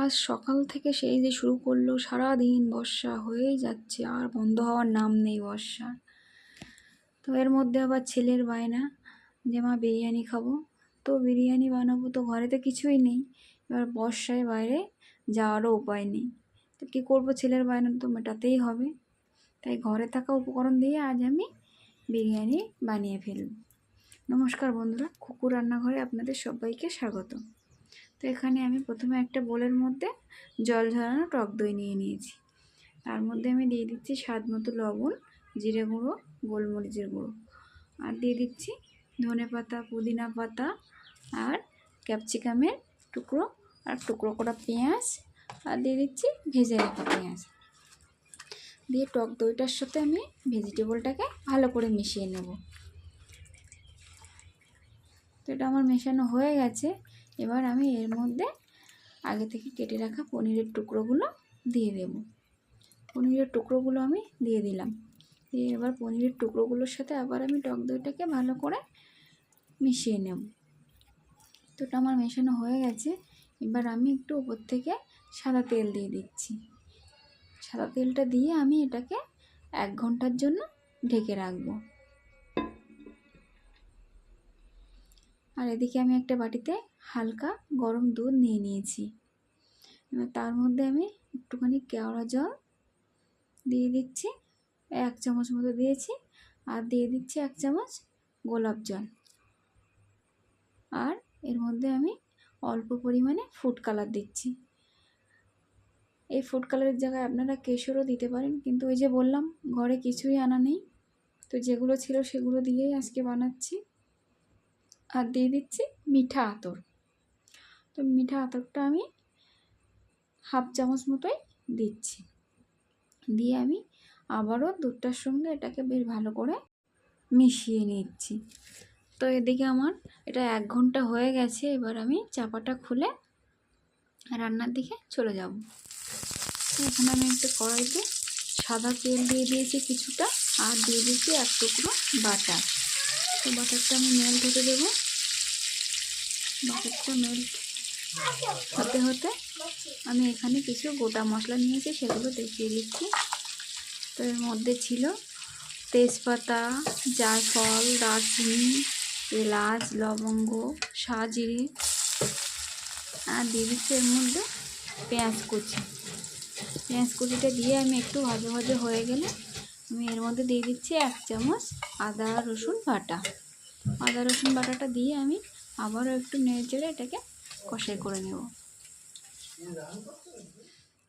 আজ সকাল থেকে সেই যে শুরু করলো, সারাদিন বর্ষা হয়েই যাচ্ছে, আর বন্ধ হওয়ার নাম নেই বর্ষার। তো এর মধ্যে আবার ছেলের বায়না যে মা বিরিয়ানি খাবো। তো বিরিয়ানি বানাবো, তো ঘরে তো কিছুই নেই, এবার বর্ষায় বাইরে যাওয়ারও উপায় নেই। তো কী করবো, ছেলের বায়না তো মেটাতেই হবে। তাই ঘরে থাকা উপকরণ দিয়ে আজ আমি বিরিয়ানি বানিয়ে ফেলব। নমস্কার বন্ধুরা, খুকু রান্নাঘরে আপনাদের সবাইকে স্বাগত। তো এখানে আমি প্রথমে একটা বোলের মধ্যে জল ঝরানো টক দই নিয়ে নিয়েছি। তার মধ্যে আমি দিয়ে দিচ্ছি স্বাদ মতো লবণ, জিরে গুঁড়ো, গোলমরিচের গুঁড়ো, আর দিয়ে দিচ্ছি ধনে পাতা, পুদিনা পাতা, আর ক্যাপসিকামের টুকরো, আর টুকরো করা পেঁয়াজ, আর দিয়ে দিচ্ছি ভেজে রাখা পেঁয়াজ। দিয়ে টক দইটার সাথে আমি ভেজিটেবলটাকে ভালো করে মিশিয়ে নেব। তো এটা আমার মেশানো হয়ে গেছে। এবার আমি এর মধ্যে আগে থেকে কেটে রাখা পনিরের টুকরোগুলো দিয়ে দেব। পনিরের টুকরোগুলো আমি দিয়ে দিলাম। দিয়ে এবার পনিরের টুকরোগুলোর সাথে আবার আমি টক দইটাকে ভালো করে মিশিয়ে নেব। তো এটা আমার মেশানো হয়ে গেছে। এবার আমি একটু উপর থেকে সাদা তেল দিয়ে দিচ্ছি। সাদা তেলটা দিয়ে আমি এটাকে 1 ঘন্টার জন্য ঢেকে রাখবো। আর এদিকে আমি একটা বাটিতে হালকা গরম দুধ নিয়ে নিয়েছি। এবার তার মধ্যে আমি একটুখানি কেওড়া জল দিয়ে দিচ্ছি, 1 চামচ মতো দিয়েছি, আর দিয়ে দিচ্ছি 1 চামচ গোলাপ জল। আর এর মধ্যে আমি অল্প পরিমাণে ফুড কালার দিচ্ছি। এই ফুড কালারের জায়গায় আপনারা কেশরও দিতে পারেন, কিন্তু ওই যে বললাম ঘরে কিছুই আনা নেই, তো যেগুলো ছিল সেগুলো দিয়েই আজকে বানাচ্ছি। আর দিয়ে দিচ্ছি মিঠা আতর। তো মিঠা আতরটা আমি 1/2 চামচ মতোই দিচ্ছি। দিয়ে আমি আবারও দুধটার সঙ্গে এটাকে বেশ ভালো করে মিশিয়ে নিচ্ছি। তো এদিকে আমার এটা 1 ঘন্টা হয়ে গেছে। এবার আমি চাপাটা খুলে রান্নার দিকে চলে যাব। এখানে আমি একটা কড়াইতে সাদা তেল দিয়ে দিয়েছি কিছুটা, আর দিয়ে দিয়েছি 1 টুকরো বাটার। তো বাটারটা আমি মেল্ট হতে দেবো। বাটারটা মেল্ট হতে হতে আমি এখানে কিছু গোটা মশলা নিয়েছি, সেগুলো দেখিয়ে দিচ্ছি। তো এর মধ্যে ছিল তেজপাতা, জায়ফল, দারচিনি, এলাচ, লবঙ্গ, সাজিরে, আর দিয়ে দিচ্ছি এর মধ্যে পেঁয়াজ কুচি। পেঁয়াজ কুচিটা দিয়ে আমি একটু ভাজা ভাজা হয়ে গেলে আমি এর মধ্যে দিয়ে দিচ্ছি 1 চামচ আদা রসুন বাটা। আদা রসুন বাটাটা দিয়ে আমি আবারও একটু নেড়ে চেড়ে এটাকে কষাই করে নেব।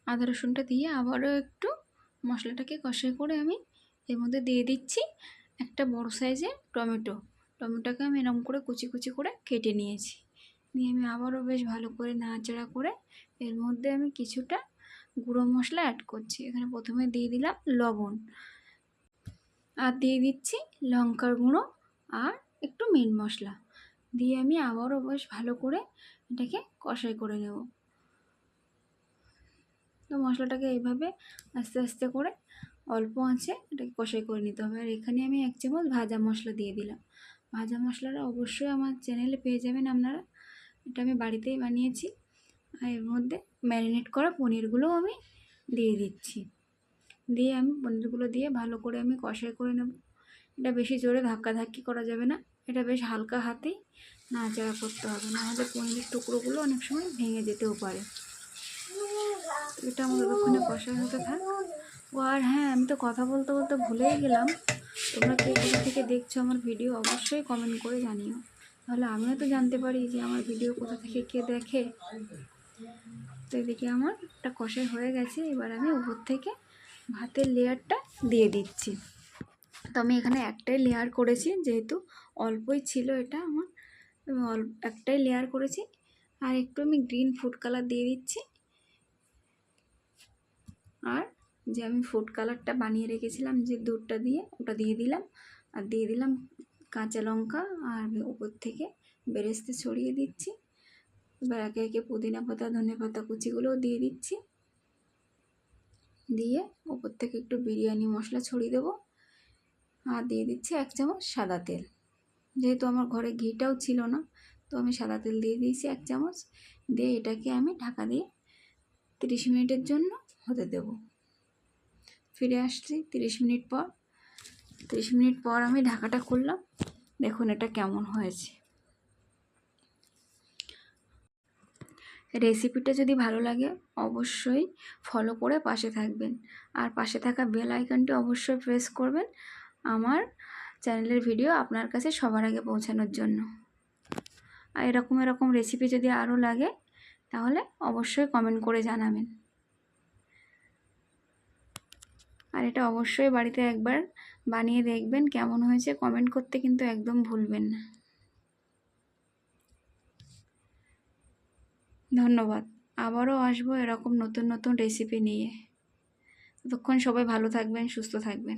আদা রসুনটা দিয়ে আবারও একটু মশলাটাকে কষাই করে আমি এর মধ্যে দিয়ে দিচ্ছি একটা বড় সাইজের টমেটোকে আমি এরকম করে কুচি কুচি করে কেটে নিয়েছি। নিয়ে আমি আবারও বেশ ভালো করে নাড়াচাড়া করে এর মধ্যে আমি কিছুটা গুঁড়ো মশলা অ্যাড করছি। এখানে প্রথমে দিয়ে দিলাম লবণ, আর দিয়ে দিচ্ছি লঙ্কার গুঁড়ো, আর একটু মিট মশলা দিয়ে আমি আবারও বেশ ভালো করে এটাকে কষাই করে নেব। তো মশলাটাকে এইভাবে আস্তে আস্তে করে অল্প আঁচে এটাকে কষাই করে নিতে হবে। আর এখানে আমি 1 চামচ ভাজা মশলা দিয়ে দিলাম। ভাজা মশলাটা অবশ্যই আমার চ্যানেলে পেয়ে যাবেন আপনারা, এটা আমি বাড়িতেই বানিয়েছি। আর এর মধ্যে ম্যারিনেট করা পনিরগুলোও আমি দিয়ে দিচ্ছি। দিয়ে আমি পনিরগুলো দিয়ে ভালো করে আমি কষাই করে নেব। এটা বেশি জোরে ধাক্কাধাক্কি করা যাবে না, এটা বেশ হালকা হাতেই নাড়াচাড়া করতে হবে, নাহলে পনিরের টুকরোগুলো অনেক সময় ভেঙে যেতেও পারে। এটা আমার ততক্ষণে কষাই হতে থাক। ও আর হ্যাঁ, আমি তো কথা বলতে বলতে ভুলেই গেলাম, তোমরা কে কোথা থেকে দেখছো আমার ভিডিও অবশ্যই কমেন্ট করে জানিও, তাহলে আমিও তো জানতে পারি যে আমার ভিডিও কোথা থেকে কে দেখে। তো এদিকে আমার একটা কষাই হয়ে গেছে। এবার আমি উপর থেকে ভাতের লেয়ারটা দিয়ে দিচ্ছি। তো আমি এখানে একটাই লেয়ার করেছি, যেহেতু অল্পই ছিল এটা আমার, আমি একটাই লেয়ার করেছি। আর একটু আমি গ্রিন ফুড কালার দিয়ে দিচ্ছি। আর যে আমি ফুড কালারটা বানিয়ে রেখেছিলাম যে দুধটা দিয়ে, ওটা দিয়ে দিলাম। আর দিয়ে দিলাম কাঁচা লঙ্কা, আর উপর থেকে বেরেস্তা ছড়িয়ে দিচ্ছি। এবার একে একে পুদিনা পাতা, ধনে পাতা কুচিগুলোও দিয়ে দিচ্ছি। দিয়ে উপর থেকে একটু বিরিয়ানি মশলা ছড়িয়ে দেবো। আর দিয়ে দিচ্ছি 1 চামচ সাদা তেল। যেহেতু আমার ঘরে ঘিটাও ছিল না, তো আমি সাদা তেল দিয়ে দিয়েছি 1 চামচ। দিয়ে এটাকে আমি ঢাকা দিয়ে 30 মিনিটের জন্য হতে দেব। ফিরে আসছি 30 মিনিট পর। 30 মিনিট পর আমি ঢাকাটা খুললাম, দেখুন এটা কেমন হয়েছে। রেসিপিটা যদি ভালো লাগে অবশ্যই ফলো করে পাশে থাকবেন, আর পাশে থাকা বেল আইকনটি অবশ্যই প্রেস করবেন আমার চ্যানেলের ভিডিও আপনার কাছে সবার আগে পৌঁছানোর জন্য। আর এরকম রেসিপি যদি আরও লাগে তাহলে অবশ্যই কমেন্ট করে জানাবেন। আর এটা অবশ্যই বাড়িতে একবার বানিয়ে দেখবেন কেমন হয়েছে, কমেন্ট করতে কিন্তু একদম ভুলবেন না। ধন্যবাদ। আবারও আসবো এরকম নতুন নতুন রেসিপি নিয়ে। ততক্ষণ সবাই ভালো থাকবেন, সুস্থ থাকবেন।